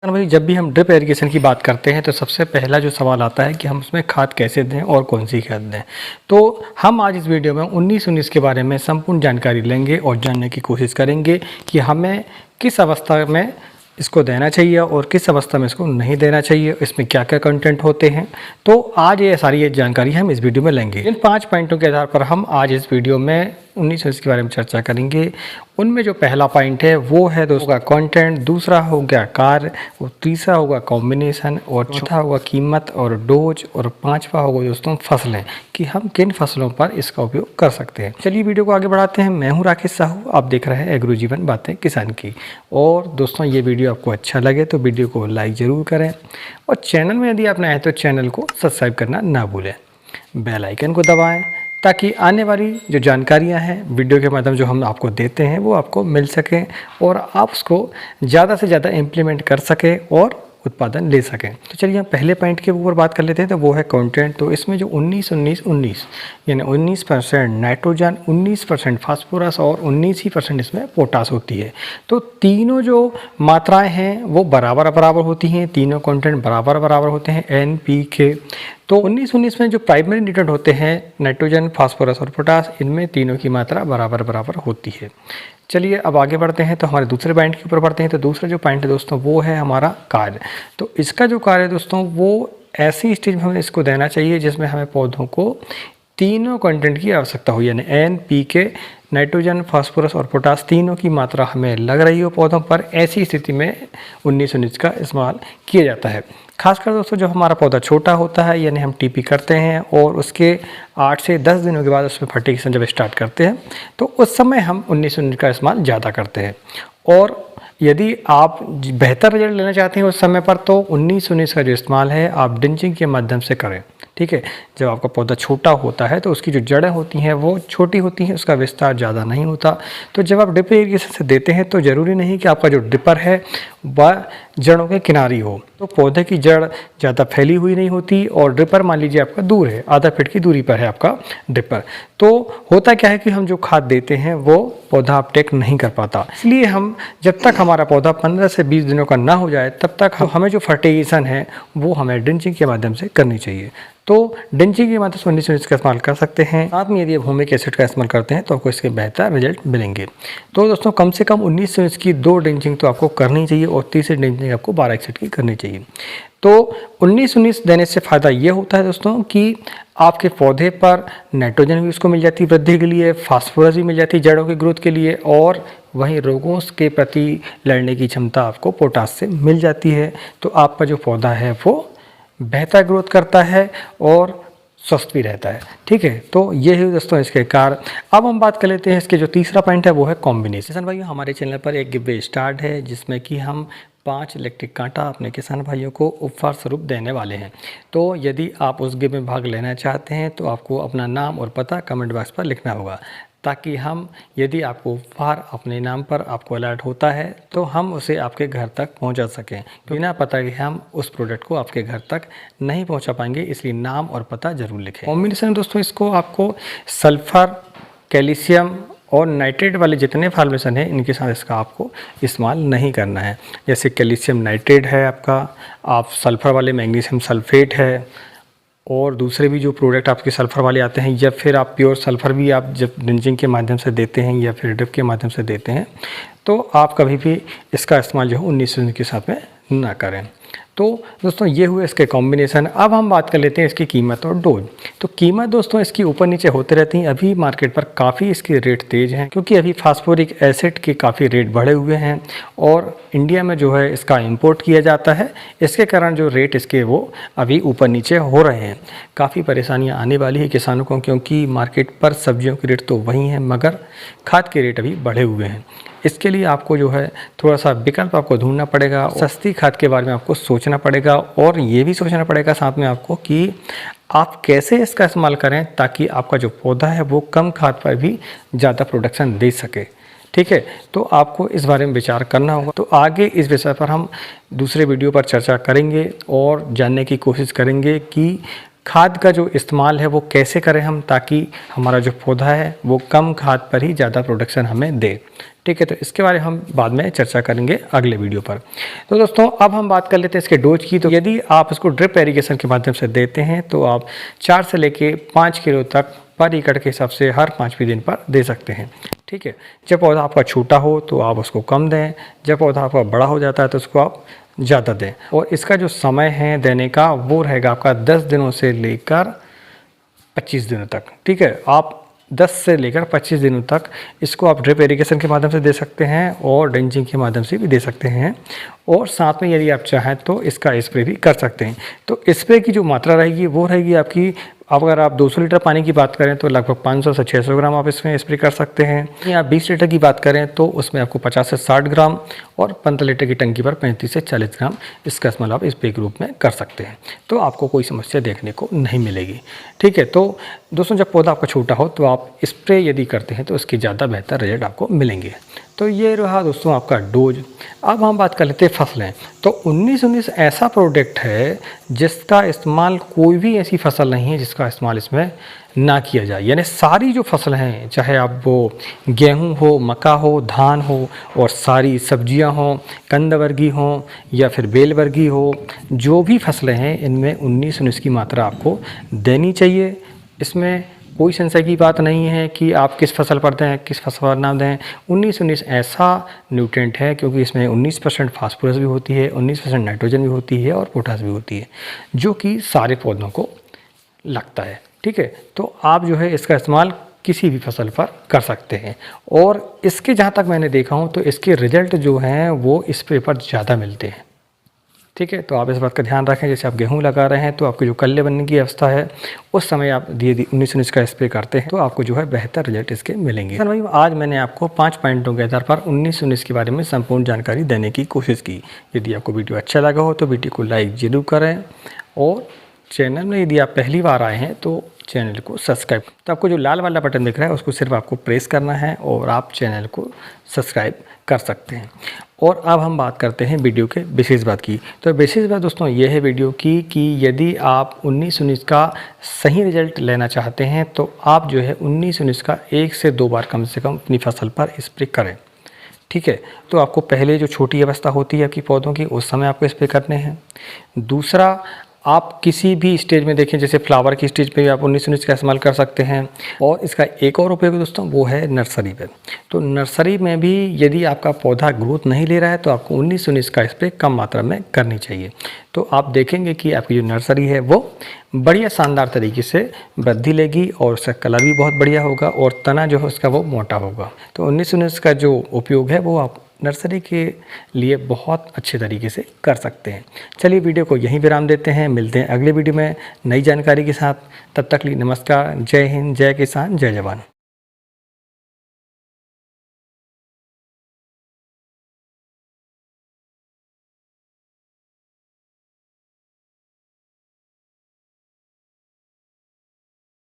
भाई जब भी हम ड्रिप इरिगेशन की बात करते हैं तो सबसे पहला जो सवाल आता है कि हम उसमें खाद कैसे दें और कौन सी खाद दें। तो हम आज इस वीडियो में 19-19 के बारे में संपूर्ण जानकारी लेंगे और जानने की कोशिश करेंगे कि हमें किस अवस्था में इसको देना चाहिए और किस अवस्था में इसको नहीं देना चाहिए, इसमें क्या क्या कंटेंट होते हैं। तो आज ये सारी जानकारी हम इस वीडियो में लेंगे। इन 5 पॉइंटों के आधार पर हम आज इस वीडियो में 19 के बारे में चर्चा करेंगे। उनमें जो पहला पॉइंट है वो है दोस्तों का कंटेंट, दूसरा हो गया कार्य, और तीसरा होगा कॉम्बिनेशन, और चौथा होगा कीमत और डोज, और पांचवा होगा दोस्तों फसलें, कि हम किन फसलों पर इसका उपयोग कर सकते हैं। चलिए वीडियो को आगे बढ़ाते हैं। मैं हूं राकेश साहू, आप देख रहे हैं एग्रो जीवन बातें किसान की। और दोस्तों ये वीडियो आपको अच्छा लगे तो वीडियो को लाइक ज़रूर करें, और चैनल में यदि आप नए हैं तो चैनल को सब्सक्राइब करना ना भूलें, बेल आइकन को दबाएं ताकि आने वाली जो जानकारियां हैं वीडियो के माध्यम जो हम आपको देते हैं वो आपको मिल सकें और आप उसको ज़्यादा से ज़्यादा इम्प्लीमेंट कर सकें और उत्पादन ले सकें। तो चलिए हम पहले पॉइंट के ऊपर बात कर लेते हैं, तो वो है कंटेंट। तो इसमें जो 19-19-19 यानी 19% नाइट्रोजन, 19% फास्फोरस और 19% इसमें पोटास होती है। तो तीनों जो मात्राएं हैं वो बराबर बराबर होती हैं, तीनों कंटेंट बराबर बराबर होते हैं NPK। तो 19-19 में जो प्राइमरी न्यूट्रिएंट होते हैं नाइट्रोजन, फास्फोरस और पोटास, इनमें तीनों की मात्रा बराबर बराबर होती है। चलिए अब आगे बढ़ते हैं, तो हमारे दूसरे पॉइंट के ऊपर बढ़ते हैं। तो दूसरा जो पॉइंट है दोस्तों वो है हमारा कार्य। तो इसका जो कार्य है दोस्तों वो ऐसी स्टेज में हमें इसको देना चाहिए जिसमें हमें पौधों को तीनों कंटेंट की आवश्यकता हो, यानी NPK, नाइट्रोजन, फास्फोरस और पोटास तीनों की मात्रा हमें लग रही हो पौधों पर। ऐसी स्थिति में 19-19 का इस्तेमाल किया जाता है। खासकर दोस्तों जब हमारा पौधा छोटा होता है, यानी हम TP करते हैं और उसके 8 से 10 दिनों के बाद उसमें फर्टिगेशन जब स्टार्ट करते हैं तो उस समय हम 19-19 का इस्तेमाल ज़्यादा करते हैं। और यदि आप बेहतर रिजल्ट लेना चाहते हैं उस समय पर तो 19-19 का जो इस्तेमाल है आप ड्रिंचिंग के माध्यम से करें। ठीक है, जब आपका पौधा छोटा होता है तो उसकी जो जड़ें होती हैं वो छोटी होती हैं, उसका विस्तार ज़्यादा नहीं होता। तो जब आप ड्रिप इरिगेशन से देते हैं तो ज़रूरी नहीं कि आपका जो ड्रिपर है वह जड़ों के किनारे हो, तो पौधे की जड़ ज़्यादा फैली हुई नहीं होती और ड्रिपर मान लीजिए आपका दूर है, आधा फीट की दूरी पर है आपका ड्रिपर। तो होता क्या है कि हम जो खाद देते हैं वो पौधा अपटेक नहीं कर पाता। इसलिए हम जब तक हमारा पौधा 15 से 20 दिनों का ना हो जाए तब तक हमें जो फर्टिगेशन है वो हमें ड्रिंचिंग के माध्यम से करनी चाहिए। तो ड्रिंचिंग के माध्यम से 19-19 का इस्तेमाल कर सकते हैं। साथ में यदि आप ह्यूमिक एसिड का इस्तेमाल करते हैं तो आपको इसके बेहतर रिजल्ट मिलेंगे। तो दोस्तों कम से कम 19-19 की 2 ड्रिंचिंग तो आपको करनी चाहिए और तीसरी ड्रिंचिंग आपको 12 एसिड की करनी चाहिए। तो 19-19 देने से फ़ायदा ये होता है दोस्तों कि आपके पौधे पर नाइट्रोजन भी उसको मिल जाती है वृद्धि के लिए, फास्फोरस भी मिल जाती है जड़ों की ग्रोथ के लिए, और वहीं रोगों के प्रति लड़ने की क्षमता आपको पोटास से मिल जाती है। तो आपका जो पौधा है वो बेहतर ग्रोथ करता है और स्वस्थ भी रहता है। ठीक है, तो ये है दोस्तों इसके कार्य। अब हम बात कर लेते हैं इसके जो तीसरा पॉइंट है वो है कॉम्बिनेशन। भाइयों हमारे चैनल पर एक गिव स्टार्ट है जिसमें कि हम 5 इलेक्ट्रिक कांटा अपने किसान भाइयों को उपहार स्वरूप देने वाले हैं। तो यदि आप उस गिव में भाग लेना चाहते हैं तो आपको अपना नाम और पता कमेंट बॉक्स पर लिखना होगा, ताकि हम यदि आपको उपहार अपने नाम पर आपको अलर्ट होता है तो हम उसे आपके घर तक पहुंचा सकें। बिना पता कि हम उस प्रोडक्ट को आपके घर तक नहीं पहुंचा पाएंगे, इसलिए नाम और पता जरूर लिखें। कॉम्बिनेशन दोस्तों इसको आपको सल्फर, कैल्शियम और नाइट्रेट वाले जितने फॉर्मेशन है इनके साथ इसका आपको इस्तेमाल नहीं करना है। जैसे कैल्शियम नाइट्रेट है आपका, आप सल्फर वाले मैग्नीशियम सल्फेट है, और दूसरे भी जो प्रोडक्ट आपके सल्फ़र वाले आते हैं, या फिर आप प्योर सल्फ़र भी आप जब ड्रिंचिंग के माध्यम से देते हैं या फिर ड्रिप के माध्यम से देते हैं तो आप कभी भी इसका इस्तेमाल जो है 19-19 के साथ में ना करें। तो दोस्तों ये हुए इसके कॉम्बिनेशन। अब हम बात कर लेते हैं इसकी कीमत और डोज। तो कीमत दोस्तों इसकी ऊपर नीचे होते रहती हैं। अभी मार्केट पर काफ़ी इसके रेट तेज़ हैं क्योंकि अभी फास्फोरिक एसिड के काफ़ी रेट बढ़े हुए हैं और इंडिया में जो है इसका इंपोर्ट किया जाता है। इसके कारण जो रेट इसके वो अभी ऊपर नीचे हो रहे हैं। काफ़ी परेशानियाँ आने वाली है किसानों को, क्योंकि मार्केट पर सब्जियों के रेट तो वही हैं मगर खाद के रेट अभी बढ़े हुए हैं। इसके लिए आपको जो है थोड़ा सा विकल्प आपको ढूंढना पड़ेगा, सस्ती खाद के बारे में आपको सोचना पड़ेगा, और ये भी सोचना पड़ेगा साथ में आपको कि आप कैसे इसका इस्तेमाल करें ताकि आपका जो पौधा है वो कम खाद पर भी ज़्यादा प्रोडक्शन दे सके। ठीक है, तो आपको इस बारे में विचार करना होगा। तो आगे इस विषय पर हम दूसरे वीडियो पर चर्चा करेंगे और जानने की कोशिश करेंगे कि खाद का जो इस्तेमाल है वो कैसे करें हम, ताकि हमारा जो पौधा है वो कम खाद पर ही ज़्यादा प्रोडक्शन हमें दे। ठीक है, तो इसके बारे में हम बाद में चर्चा करेंगे अगले वीडियो पर। तो दोस्तों अब हम बात कर लेते हैं इसके डोज की। तो यदि आप इसको ड्रिप एरीगेशन के माध्यम से देते हैं तो आप 4 से लेके 5 किलो तक पर एकड़ के हिसाब से हर 5वें दिन पर दे सकते हैं। ठीक है, जब पौधा आपका छोटा हो तो आप उसको कम दें, जब पौधा आपका बड़ा हो जाता है तो उसको आप ज़्यादा दें। और इसका जो समय है देने का वो रहेगा आपका 10 दिनों से लेकर 25 दिनों तक। ठीक है, आप 10 से लेकर 25 दिनों तक इसको आप ड्रिप इरिगेशन के माध्यम से दे सकते हैं और ड्रेंचिंग के माध्यम से भी दे सकते हैं, और साथ में यदि आप चाहें तो इसका स्प्रे भी कर सकते हैं। तो स्प्रे की जो मात्रा रहेगी वो रहेगी आपकी, अगर आप 200 लीटर पानी की बात करें तो लगभग 500 से 600 ग्राम आप इसमें स्प्रे कर सकते हैं। या 20 लीटर की बात करें तो उसमें आपको 50 से 60 ग्राम, और 15 लीटर की टंकी पर 35 से 40 ग्राम इसका इस्तेमाल आप स्प्रे के रूप में कर सकते हैं। तो आपको कोई समस्या देखने को नहीं मिलेगी। ठीक है, तो दोस्तों जब पौधा आपका छोटा हो तो आप स्प्रे यदि करते हैं तो इसके ज़्यादा बेहतर रिजल्ट आपको मिलेंगे। तो ये रहा दोस्तों आपका डोज। अब हम बात कर लेते हैं फसलें। तो 19-19 ऐसा प्रोडक्ट है जिसका इस्तेमाल कोई भी ऐसी फसल नहीं है जिसका इस्तेमाल इसमें ना किया जाए। यानी सारी जो फसल हैं, चाहे आप वो गेहूं हो, मक्का हो, धान हो, और सारी सब्जियां हों, कंदवर्गीय हों या फिर बेलवर्गीय हो, जो भी फसलें हैं इनमें 19-19 की मात्रा आपको देनी चाहिए। इसमें कोई संशय की बात नहीं है कि आप किस फसल पर दें, किस फसल पर ना दें। 19-19 ऐसा न्यूट्रिएंट है क्योंकि इसमें 19% फास्फोरस भी होती है, 19% नाइट्रोजन भी होती है और पोटास भी होती है, जो कि सारे पौधों को लगता है। ठीक है, तो आप जो है इसका इस्तेमाल किसी भी फसल पर कर सकते हैं, और इसके जहाँ तक मैंने देखा हूँ तो इसके रिजल्ट जो हैं वो स्प्रे पर ज़्यादा मिलते हैं। ठीक है, तो आप इस बात का ध्यान रखें, जैसे आप गेहूं लगा रहे हैं तो आपकी जो कल्ले बनने की अवस्था है उस समय आप 19-19 का स्प्रे करते हैं तो आपको जो है बेहतर रिजल्ट इसके मिलेंगे। भाई आज मैंने आपको 5 पॉइंटों के आधार पर 19-19 के बारे में संपूर्ण जानकारी देने की कोशिश की। यदि आपको वीडियो अच्छा लगा हो तो वीडियो को लाइक जरूर करें, और चैनल में यदि आप पहली बार आए हैं तो चैनल को सब्सक्राइब, तो आपको जो लाल वाला बटन दिख रहा है उसको सिर्फ आपको प्रेस करना है और आप चैनल को सब्सक्राइब कर सकते हैं। और अब हम बात करते हैं वीडियो के विशेष बात की। तो विशेष बात दोस्तों ये है वीडियो की कि यदि आप 19-19 का सही रिजल्ट लेना चाहते हैं तो आप जो है 19-19 का 1 से 2 बार कम से कम अपनी फसल पर स्प्रे करें। ठीक है, तो आपको पहले जो छोटी अवस्था होती है आपकी पौधों की उस समय आपको स्प्रे करने हैं। दूसरा, आप किसी भी स्टेज में देखें, जैसे फ्लावर की स्टेज पे भी आप 19-19 का इस्तेमाल कर सकते हैं। और इसका एक और उपयोग दोस्तों वो है नर्सरी पे। तो नर्सरी में भी यदि आपका पौधा ग्रोथ नहीं ले रहा है तो आपको 19-19 का स्प्रे कम मात्रा में करनी चाहिए। तो आप देखेंगे कि आपकी जो नर्सरी है वो बढ़िया शानदार तरीके से वृद्धि लेगी और उसका कलर भी बहुत बढ़िया होगा और तना जो है उसका वो मोटा होगा। तो 19-19 का जो उपयोग है वो आप नर्सरी के लिए बहुत अच्छे तरीके से कर सकते हैं। चलिए वीडियो को यहीं विराम देते हैं, मिलते हैं अगले वीडियो में नई जानकारी के साथ। तब तक के लिए नमस्कार, जय हिंद, जय किसान, जय जवान।